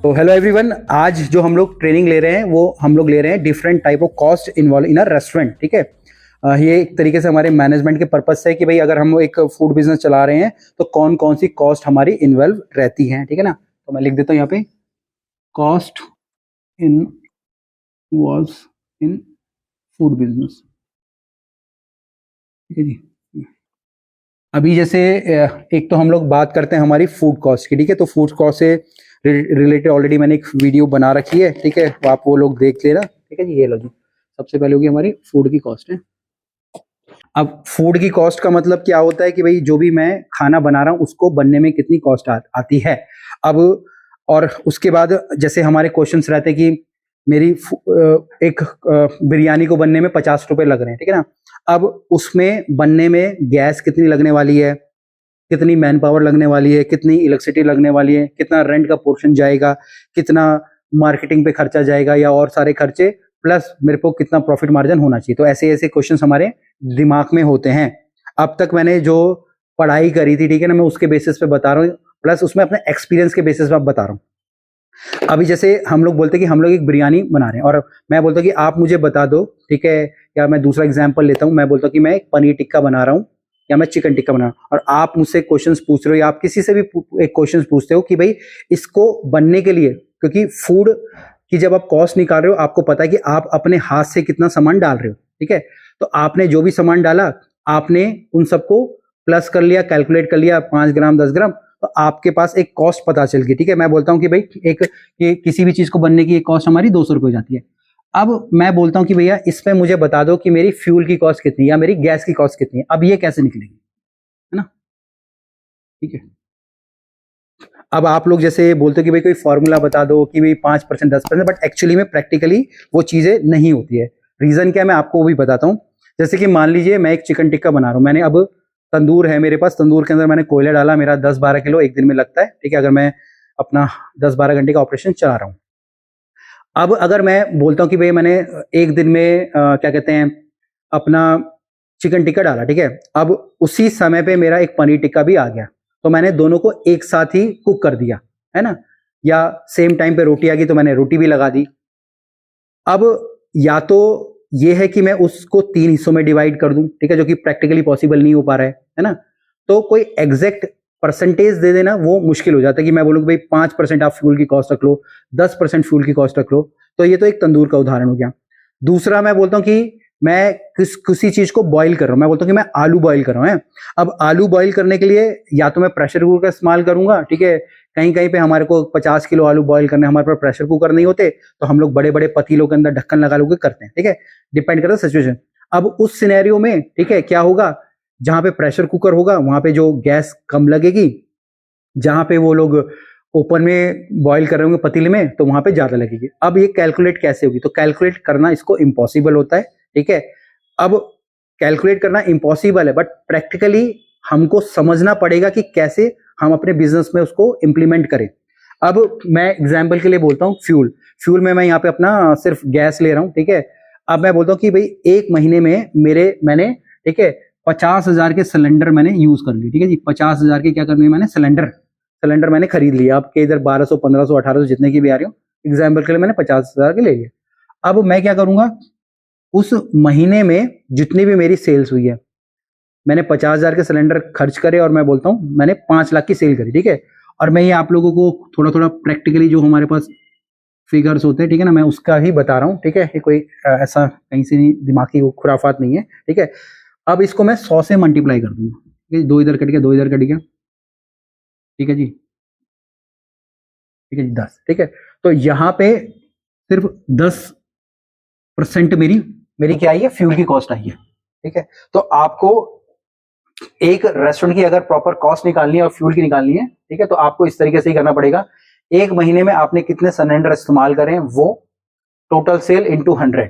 तो hello everyone, आज जो हम लोग ट्रेनिंग ले रहे हैं वो हम लोग ले रहे हैं different type of cost involve in a restaurant. ठीक है, ये एक तरीके से हमारे मैनेजमेंट के पर्पज से है कि भाई अगर हम एक फूड बिजनेस चला रहे हैं तो कौन कौन सी कॉस्ट हमारी इन्वॉल्व रहती हैं। ठीक है ना, तो मैं लिख देता हूँ यहाँ पे cost in was in food business. ठीक है जी। अभी जैसे एक तो हम लोग बात करते हैं हमारी फूड कॉस्ट की। ठीक है, तो फूड कॉस्ट से रिलेटेड ऑलरेडी मैंने एक वीडियो बना रखी है। ठीक है, तो आप वो लोग देख लेना। ठीक है जी, ये लो जी, सबसे पहले होगी हमारी फूड की कॉस्ट है। अब फूड की कॉस्ट का मतलब क्या होता है कि भाई जो भी मैं खाना बना रहा हूँ उसको बनने में कितनी कॉस्ट आती है। अब और उसके बाद जैसे हमारे क्वेश्चंस रहते हैं कि मेरी एक बिरयानी को बनने में 50 रुपए लग रहे हैं। ठीक है ना, अब उसमें बनने में गैस कितनी लगने वाली है, कितनी मैन पावर लगने वाली है, कितनी इलेक्ट्रिसिटी लगने वाली है, कितना रेंट का पोर्शन जाएगा, कितना मार्केटिंग पे खर्चा जाएगा या और सारे खर्चे, प्लस मेरे को कितना प्रॉफिट मार्जिन होना चाहिए। तो ऐसे ऐसे क्वेश्चंस हमारे दिमाग में होते हैं। अब तक मैंने जो पढ़ाई करी थी, ठीक है ना, मैं उसके बेसिस पे बता रहा हूँ, प्लस उसमें अपने एक्सपीरियंस के बेसिस पे बता रहा हूँ। अभी जैसे हम लोग बोलते हैं कि हम लोग एक बिरयानी बना रहे हैं और मैं बोलता हूँ कि आप मुझे बता दो। ठीक है, या मैं दूसरा एग्जांपल लेता हूँ, मैं बोलता हूँ कि मैं एक पनीर टिक्का बना रहा हूँ या मैं चिकन टिक्का बना रहा हूँ और आप मुझसे क्वेश्चंस पूछ रहे हो या आप किसी से भी एक क्वेश्चंस पूछते हो कि भाई इसको बनने के लिए, क्योंकि फूड की जब आप कॉस्ट निकाल रहे हो आपको पता है कि आप अपने हाथ से कितना सामान डाल रहे हो। ठीक है, तो आपने जो भी सामान डाला आपने उन सबको प्लस कर लिया, कैलकुलेट कर लिया, 5 ग्राम 10 ग्राम, तो आपके पास एक कॉस्ट पता चल गई। ठीक है, मैं बोलता हूँ कि भाई एक किसी भी चीज को बनने की एक कॉस्ट हमारी 200 रुपये हो जाती है। अब मैं बोलता हूँ कि भैया इसमें मुझे बता दो कि मेरी फ्यूल की कॉस्ट कितनी है या मेरी गैस की कॉस्ट कितनी है। अब ये कैसे निकलेगी, है ना। ठीक है, अब आप लोग जैसे बोलते हो कि भाई कोई फॉर्मूला बता दो कि भाई 5% 10%, बट एक्चुअली में प्रैक्टिकली वो चीजें नहीं होती है। रीजन क्या है मैं आपको वो भी बताता हूँ। जैसे कि मान लीजिए मैं एक चिकन टिक्का बना रहा हूँ, मैंने अब तंदूर है मेरे पास, तंदूर के अंदर मैंने कोयला डाला, मेरा 10-12 किलो एक दिन में लगता है। ठीक है, अगर मैं अपना 10-12 घंटे का ऑपरेशन चला रहा हूँ। अब अगर मैं बोलता हूँ कि भाई मैंने एक दिन में क्या कहते हैं अपना चिकन टिक्का डाला, ठीक है, अब उसी समय पे मेरा एक पनीर टिक्का भी आ गया, तो मैंने दोनों को एक साथ ही कुक कर दिया, है ना। या सेम टाइम पे रोटी आ गई तो मैंने रोटी भी लगा दी। अब या तो ये है कि मैं उसको 3 हिस्सों में डिवाइड कर दूं, ठीक है, जो कि प्रैक्टिकली पॉसिबल नहीं हो पा रहा है ना। तो कोई एग्जैक्ट परसेंटेज दे देना वो मुश्किल हो जाता है कि मैं बोलूँ भाई 5% आप फ्यूल की कॉस्ट रख लो, 10% फ्यूल की कॉस्ट रख लो। तो ये तो एक तंदूर का उदाहरण हो गया। दूसरा मैं बोलता हूँ कि मैं किसी चीज को बॉईल कर रहा हूँ, मैं बोलता हूँ कि मैं आलू बॉईल कर रहा हूँ। अब आलू बॉईल करने के लिए या तो मैं प्रेशर कुकर का इस्तेमाल करूंगा, ठीक है, कहीं कहीं पे हमारे को 50 किलो आलू बॉईल करने, हमारे पास प्रेशर कुकर नहीं होते तो हम लोग बड़े बड़े पतीलों के अंदर ढक्कन लगा लोगे करते हैं। ठीक है, डिपेंड करता है सिचुएशन। अब उस सिनेरियो में, ठीक है, क्या होगा, जहां पे प्रेशर कुकर होगा वहां पे जो गैस कम लगेगी, जहां पे वो लोग ओपन में बॉईल कर रहे होंगे पतीले में तो वहां पे ज्यादा लगेगी। अब ये कैलकुलेट कैसे होगी, तो कैलकुलेट करना इसको इम्पॉसिबल होता है। ठीक है, अब कैलकुलेट करना इम्पॉसिबल है बट प्रैक्टिकली हमको समझना पड़ेगा कि कैसे हम अपने बिजनेस में उसको इंप्लीमेंट करें। अब मैं एग्जाम्पल के लिए बोलता हूँ फ्यूल में मैं यहाँ पे अपना सिर्फ गैस ले रहा हूँ। ठीक है, अब मैं बोलता हूँ कि भाई एक महीने में मैंने ठीक है 50,000 के सिलेंडर मैंने यूज कर लिए। ठीक है जी, 50,000 के क्या करने मैंने सिलेंडर मैंने खरीद लिया। आपके इधर 1200 1500 1800 जितने की भी आ रही हो, एग्जाम्पल के लिए मैंने 50,000 के ले लिए। अब मैं क्या करूंगा, उस महीने में जितनी भी मेरी सेल्स हुई है, मैंने 50,000 के सिलेंडर खर्च करे और मैं बोलता हूं मैंने 5 लाख की सेल करी। ठीक है, और मैं ये आप लोगों को थोड़ा थोड़ा प्रैक्टिकली जो हमारे पास फिगर्स होते हैं, ठीक है ना, मैं उसका ही बता रहा हूँ। ठीक है, ये कोई ऐसा कहीं से नहीं दिमागी खुराफात नहीं है। ठीक है, अब इसको मैं 100 से मल्टीप्लाई कर दूंगा। ठीक है, 2 इधर कट गया, 2 इधर कट गया। ठीक है जी, ठीक है जी, 10। ठीक है, तो यहाँ पे सिर्फ 10% मेरी क्या आई है, फ्यूल की कॉस्ट आई है। ठीक है, तो आपको एक रेस्टोरेंट की अगर प्रॉपर कॉस्ट निकालनी है और फ्यूल की निकालनी है, ठीक है, तो आपको इस तरीके से ही करना पड़ेगा। एक महीने में आपने कितने सिलेंडर इस्तेमाल करें वो टोटल सेल इंटू 100।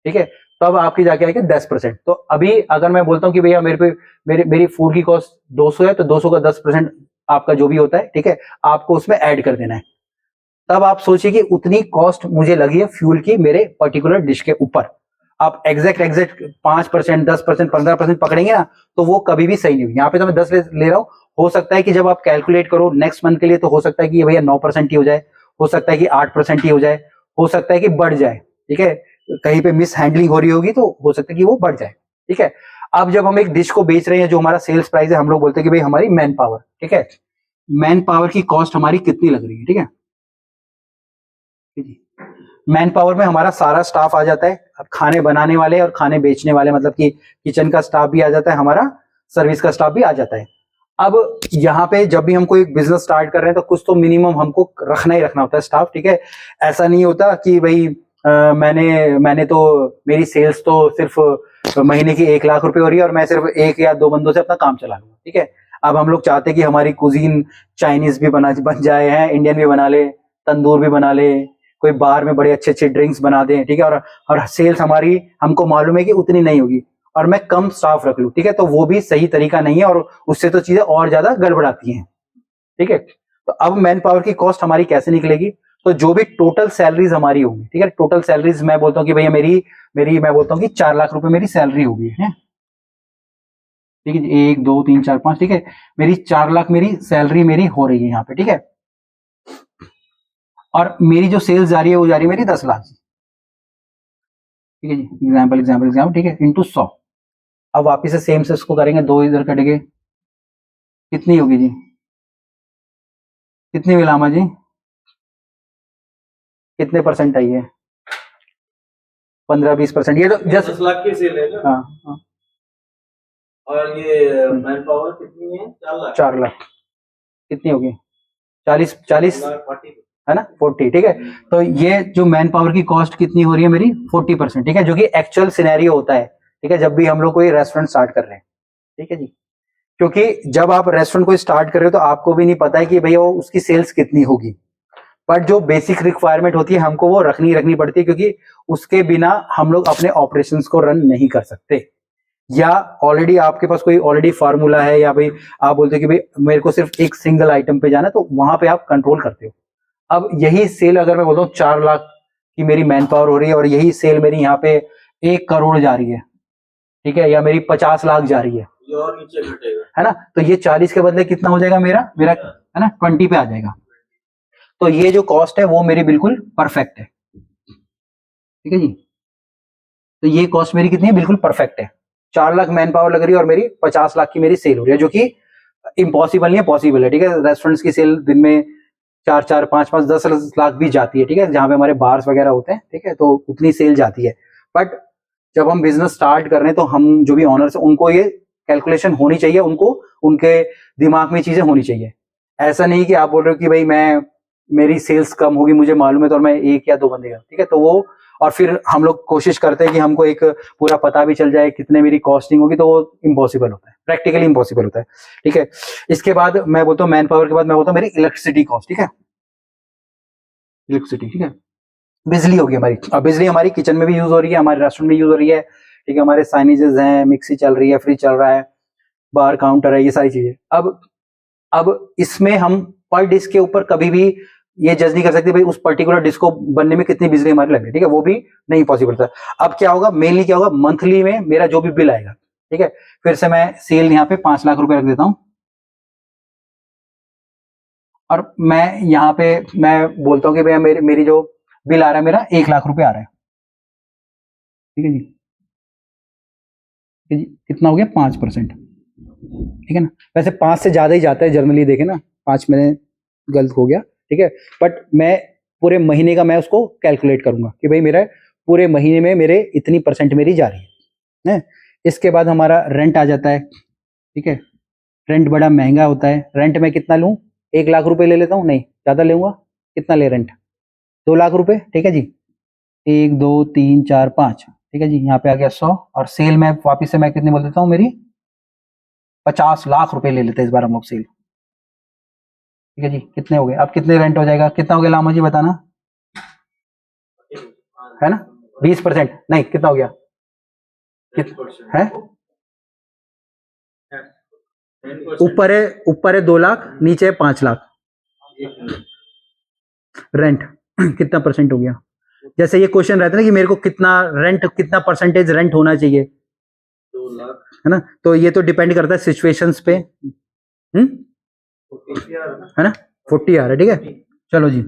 ठीक है, तब आपकी जाके आएगी 10%। तो अभी अगर मैं बोलता हूँ कि भैया मेरी फूड की कॉस्ट 200 है, तो 200 का 10% आपका जो भी होता है, ठीक है, आपको उसमें ऐड कर देना है। तब आप सोचिए कि उतनी कॉस्ट मुझे लगी है फ्यूल की मेरे पर्टिकुलर डिश के ऊपर। आप एग्जैक्ट 5%, 10%, 15% पकड़ेंगे ना तो वो कभी भी सही नहीं हुई। यहाँ पे तो मैं 10 ले रहा हूँ, हो सकता है कि जब आप कैलकुलेट करो नेक्स्ट मंथ के लिए तो हो सकता है कि ये भैया 9% ही हो जाए, हो सकता है कि 8% ही हो जाए, हो सकता है कि बढ़ जाए, ठीक है, कहीं पे मिस हैंडलिंग हो रही होगी तो हो सकता है कि वो बढ़ जाए, ठीक है। अब जब हम एक डिश को बेच रहे हैं, जो हमारा सेल्स प्राइस है, हम लोग बोलते हैं कि भाई हमारी मैन पावर, ठीक है, मैन पावर की कॉस्ट हमारी कितनी लग रही है, ठीक है। मैन पावर में हमारा सारा स्टाफ आ जाता है, अब खाने बनाने वाले और खाने बेचने वाले, मतलब कि किचन का स्टाफ भी आ जाता है, हमारा सर्विस का स्टाफ भी आ जाता है। अब यहाँ पे जब भी हम कोई बिजनेस स्टार्ट कर रहे हैं तो कुछ तो मिनिमम हमको रखना ही रखना होता है स्टाफ, ठीक है। ऐसा नहीं होता कि भाई मैंने तो मेरी सेल्स तो सिर्फ महीने की 1 लाख रुपए हो रही है और मैं सिर्फ 1 या 2 बंदों से अपना काम चला लूंगा, ठीक है। अब हम लोग चाहते हैं कि हमारी कुजीन चाइनीज भी बन जाए, है इंडियन भी बना ले, तंदूर भी बना ले, कोई बार में बड़े अच्छे अच्छे ड्रिंक्स बना दें, ठीक है, और सेल्स हमारी हमको मालूम है कि उतनी नहीं होगी और मैं कम स्टाफ रख लूं, ठीक है, तो वो भी सही तरीका नहीं है और उससे तो चीजें और ज्यादा गड़बड़ाती हैं, ठीक है। तो अब मैन पावर की कॉस्ट हमारी कैसे निकलेगी, तो जो भी टोटल सैलरीज हमारी होगी, ठीक है, टोटल सैलरीज मैं बोलता हूँ कि भैया मेरी मेरी मैं बोलता हूँ कि 4 लाख रुपए मेरी सैलरी होगी, है, ठीक है, 1 2 3 4 5, ठीक है, मेरी 4 लाख मेरी सैलरी मेरी हो रही है यहाँ पे, ठीक है, और मेरी जो सेल्स जा रही है वो जा रही है मेरी 10 लाख, ठीक है जी, एग्जाम्पल एग्जाम्पल एग्जाम्पल, ठीक है, इंटू 100। अब वापिस से सेम से इसको करेंगे, 2 इधर कटेंगे, कितनी होगी जी, कितनी मिलामा जी, कितने परसेंट आई है, 15-20%, ये तो जस्ट 10 लाख की सेल है ना। हाँ हाँ, और ये मैन पावर कितनी है, 4 लाख। 4 लाख कितनी होगी, 40 है ना, 40, ठीक है। तो ये जो मैन पावर की कॉस्ट कितनी हो रही है मेरी, 40%, ठीक है, जो कि एक्चुअल सिनेरियो होता है, ठीक है, जब भी हम लोग कोई रेस्टोरेंट स्टार्ट कर रहे हैं, ठीक है जी। क्योंकि जब आप रेस्टोरेंट को स्टार्ट कर रहे हो तो आपको भी नहीं पता है कि भैया वो उसकी सेल्स कितनी होगी, बट जो बेसिक रिक्वायरमेंट होती है हमको वो रखनी पड़ती है, क्योंकि उसके बिना हम लोग अपने ऑपरेशंस को रन नहीं कर सकते। या ऑलरेडी आपके पास कोई ऑलरेडी फार्मूला है, या भाई आप बोलते हो कि भाई मेरे को सिर्फ एक सिंगल आइटम पे जाना है, तो वहां पे आप कंट्रोल करते हो। अब यही सेल अगर मैं बोलता हूँ 4 लाख की मेरी मैन पावर हो रही है और यही सेल मेरी यहाँ पे 1 करोड़ जा रही है, ठीक है, या मेरी 50 लाख जा रही है, ये और नीचे घटेगा, है ना, तो ये 40 के बदले कितना हो जाएगा मेरा मेरा है ना, 20 पे आ जाएगा। तो ये जो कॉस्ट है वो मेरी बिल्कुल परफेक्ट है, ठीक है जी। तो ये कॉस्ट मेरी कितनी है, बिल्कुल परफेक्ट है। 4 लाख मैन पावर लग रही है और मेरी 50 लाख की मेरी सेल हो रही है, जो कि इम्पॉसिबल नहीं है, पॉसिबल है, ठीक है। रेस्टोरेंट्स की सेल दिन में 4 4 5 5 10 लाख भी जाती है, ठीक है, जहां पे हमारे बार्स वगैरह होते हैं, ठीक है, तो उतनी सेल जाती है। बट जब हम बिजनेस स्टार्ट कर रहे हैं तो हम जो भी ऑनर्स हैं उनको ये कैलकुलेशन होनी चाहिए, उनको उनके दिमाग में चीजें होनी चाहिए। ऐसा नहीं कि आप बोल रहे हो कि भाई मेरी सेल्स कम होगी, मुझे मालूम है, तो मैं 1 या 2 बंदे का, ठीक है, तो वो और फिर हम लोग कोशिश करते हैं कि हमको एक पूरा पता भी चल जाए कितने मेरी कॉस्टिंग होगी, तो वो इम्पॉसिबल होता है, प्रैक्टिकली इम्पॉसिबल होता है, ठीक है। इसके बाद मैं बोलता हूँ मैन पावर के बाद मैं बोलता हूँ मेरी इलेक्ट्रिसिटी कॉस्ट, ठीक है, इलेक्ट्रिसिटी, ठीक है, बिजली होगी हमारी। अब बिजली हमारी किचन में भी यूज हो रही है, हमारे रेस्टोरेंट में यूज हो रही है, ठीक है, हमारे साइनेजेस हैं, मिक्सी चल रही है, फ्रिज चल रहा है, बार काउंटर है, ये सारी चीजें। अब इसमें हम पर डिश के ऊपर कभी भी ये जज नहीं कर सकते भाई उस पर्टिकुलर डिश को बनने में कितनी बिजली हमारी लग रही है, ठीक है, वो भी नहीं पॉसिबल था। अब क्या होगा, मेनली क्या होगा, मंथली में मेरा जो भी बिल आएगा, ठीक है, फिर से मैं सेल यहाँ पे 5 लाख रुपए रख देता हूं और मैं यहाँ पे मैं बोलता हूँ कि भैया मेरी जो बिल आ रहा है मेरा 1 लाख रुपए आ रहा है, ठीक है जी, ठीक है जी, कितना हो गया, 5%, ठीक है ना। वैसे 5 से ज्यादा ही जाता है जनरली, देखे ना, 5 मैंने गलत हो गया, ठीक है, बट मैं पूरे महीने का मैं उसको कैलकुलेट करूंगा कि भाई मेरा पूरे महीने में मेरे इतनी परसेंट मेरी जा रही है। इसके बाद हमारा रेंट आ जाता है, ठीक है, रेंट बड़ा महंगा होता है, रेंट मैं कितना लूं, 1 लाख रुपए ले लेता हूँ, नहीं ज्यादा लूंगा, कितना ले रेंट, 2 लाख रुपए, ठीक है जी, 1 2 3 4 5, ठीक है जी, यहाँ पे आ गया 100, और सेल में वापिस से मैं कितनी बोल देता हूँ, मेरी 50 लाख रुपए ले लेते हैं इस बार हम लोग सेल, ठीक है जी, कितने हो गए, अब कितने रेंट हो जाएगा, कितना हो गया लामा जी बताना, है ना, 20%, नहीं कितना हो गया, है ऊपर है 2 लाख, नीचे है 5 लाख रेंट कितना परसेंट हो गया। जैसे ये क्वेश्चन रहता है ना कि मेरे को कितना परसेंटेज रेंट होना चाहिए, 2 लाख, है ना, तो ये तो डिपेंड करता है सिचुएशंस पे, है ना, 40 आ रहा है, ठीक है, चलो जी।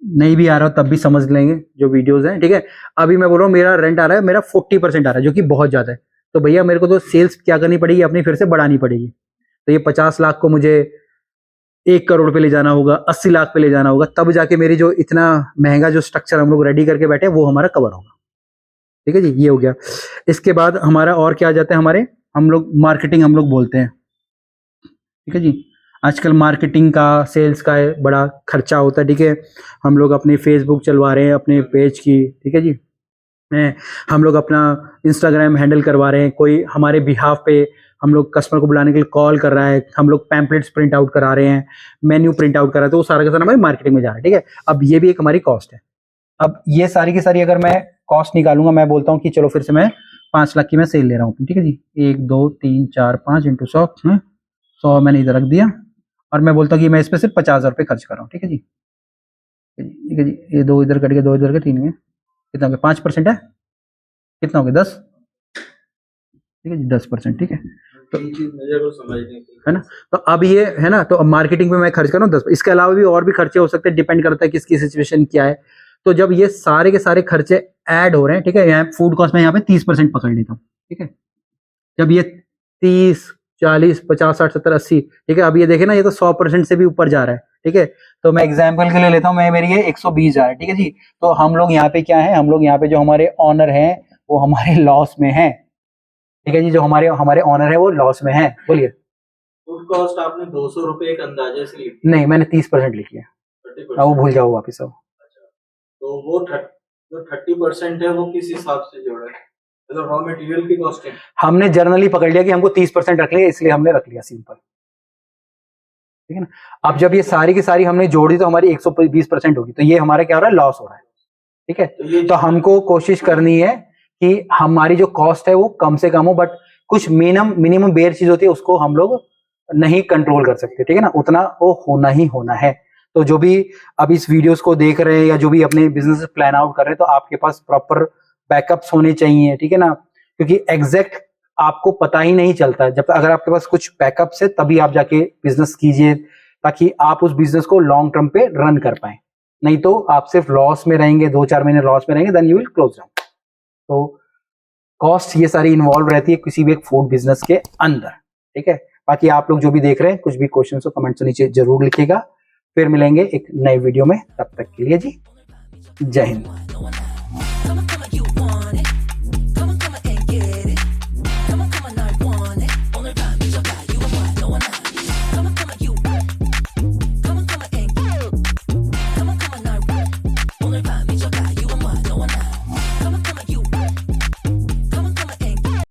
नहीं भी आ रहा हो तब भी समझ लेंगे जो वीडियोस हैं, ठीक है। अभी मैं बोल रहा हूँ मेरा रेंट आ रहा है, मेरा 40% आ रहा है, जो कि बहुत ज्यादा है। तो भैया मेरे को तो सेल्स क्या करनी पड़ेगी, अपनी फिर से बढ़ानी पड़ेगी। तो ये 50 लाख को मुझे 1 करोड़ पे ले जाना होगा, 80 लाख पे ले जाना होगा, तब जाके मेरी जो इतना महंगा जो स्ट्रक्चर हम लोग रेडी करके बैठे हैं वो हमारा कवर होगा। ठीक है जी, ये हो गया। इसके बाद हमारा और क्या आ जाता है, हमारे हम लोग मार्केटिंग हम लोग बोलते हैं। ठीक है जी, आजकल मार्केटिंग का, सेल्स का बड़ा खर्चा होता है। ठीक है, हम लोग अपने फेसबुक चलवा रहे हैं अपने पेज की, ठीक है जी, हम लोग अपना इंस्टाग्राम हैंडल करवा रहे हैं, कोई हमारे बिहाफ पे हम लोग कस्टमर को बुलाने के लिए कॉल कर रहा है, हम लोग पैम्पलेट्स प्रिंट आउट करा रहे हैं, मेन्यू प्रिंट आउट करा रहे हैं, तो वो सारा का सारा हमारी मार्केटिंग में जा रहा है। ठीक है, अब ये भी एक हमारी कॉस्ट है। अब ये सारी की सारी अगर मैं कॉस्ट निकालूंगा, मैं बोलता हूँ कि चलो फिर से मैं 5 लाख की मैं सेल ले रहा हूँ। ठीक है जी, 1 2 3 4 5 इंटू 100, 100 मैंने इधर रख दिया, और मैं बोलता हूँ कि मैं इस पे सिर्फ 50,000 रुपये खर्च कर रहा हूँ। ठीक है जी, ठीक है जी, ये 2 इधर कट गए, 2 इधर के 3 में कितना हो गया, 5% है, कितना हो गया 10। ठीक है जी, 10%। ठीक है, तो ये चीज मेरे को समझने की है ना। तो अब ये है ना, तो अब मार्केटिंग पे मैं खर्च कर रहा हूँ 10। इसके अलावा भी और भी खर्चे हो सकते हैं, डिपेंड करता है किसकी सिचुएशन क्या है। तो जब ये सारे के सारे खर्चे ऐड हो रहे हैं, ठीक है, यहाँ फूड कॉस्ट में यहाँ पे 30% पकड़ लेता हूँ। ठीक है, जब ये 30 40 50 60 70 80, ठीक है, अब ये देखे ना, ये तो 100% से भी ऊपर जा रहा है। ठीक है, तो मैं एग्जाम्पल के लिए लेता हूँ, मैं मेरी ये 120 जा रहा है। ठीक है जी, तो हम लोग यहाँ पे क्या है, हम लोग यहाँ पे जो हमारे ऑनर हैं वो हमारे लॉस में है। ठीक है जी, जो हमारे हमारे ऑनर है वो लॉस में है। बोलिए। फूड कॉस्ट आपने 200 रुपए एक अंदाजे से ली, नहीं, मैंने 30% लिखी है। 30%। वो भूल जाओ वापिस आओ। तो वो जो 30% है वो किस हिसाब से जोड़ा है, मतलब रॉ मटेरियल की कॉस्ट है। हमने जर्नली पकड़ लिया कि हमको 30% रख लिया, इसलिए हमने रख लिया, सिंपल। ठीक है ना। अब जब ये सारी की सारी हमने जोड़ दी तो हमारी 120% होगी, तो ये हमारा क्या हो रहा है, लॉस हो रहा है। ठीक है, तो हमको कोशिश करनी है कि हमारी जो कॉस्ट है वो कम से कम हो, बट कुछ मिनिमम बेयर चीज होती है उसको हम लोग नहीं कंट्रोल कर सकते। ठीक है ना, उतना वो होना ही होना है। तो जो भी अब इस वीडियोस को देख रहे हैं या जो भी अपने बिजनेस प्लान आउट कर रहे हैं, तो आपके पास प्रॉपर बैकअप्स होने चाहिए। ठीक है ना, क्योंकि एग्जैक्ट आपको पता ही नहीं चलता, जब अगर आपके पास कुछ बैकअप्स है तभी आप जाके बिजनेस कीजिए, ताकि आप उस बिजनेस को लॉन्ग टर्म पे रन कर पाए। नहीं तो आप सिर्फ लॉस में रहेंगे, 2-4 महीने लॉस में रहेंगे, then you will close down. तो कॉस्ट ये सारी इन्वॉल्व रहती है किसी भी एक फूड बिजनेस के अंदर। ठीक है, बाकी आप लोग जो भी देख रहे हैं, कुछ भी क्वेश्चन हो कमेंट्स नीचे जरूर लिखिएगा। फिर मिलेंगे एक नए वीडियो में, तब तक के लिए जी जय हिंद।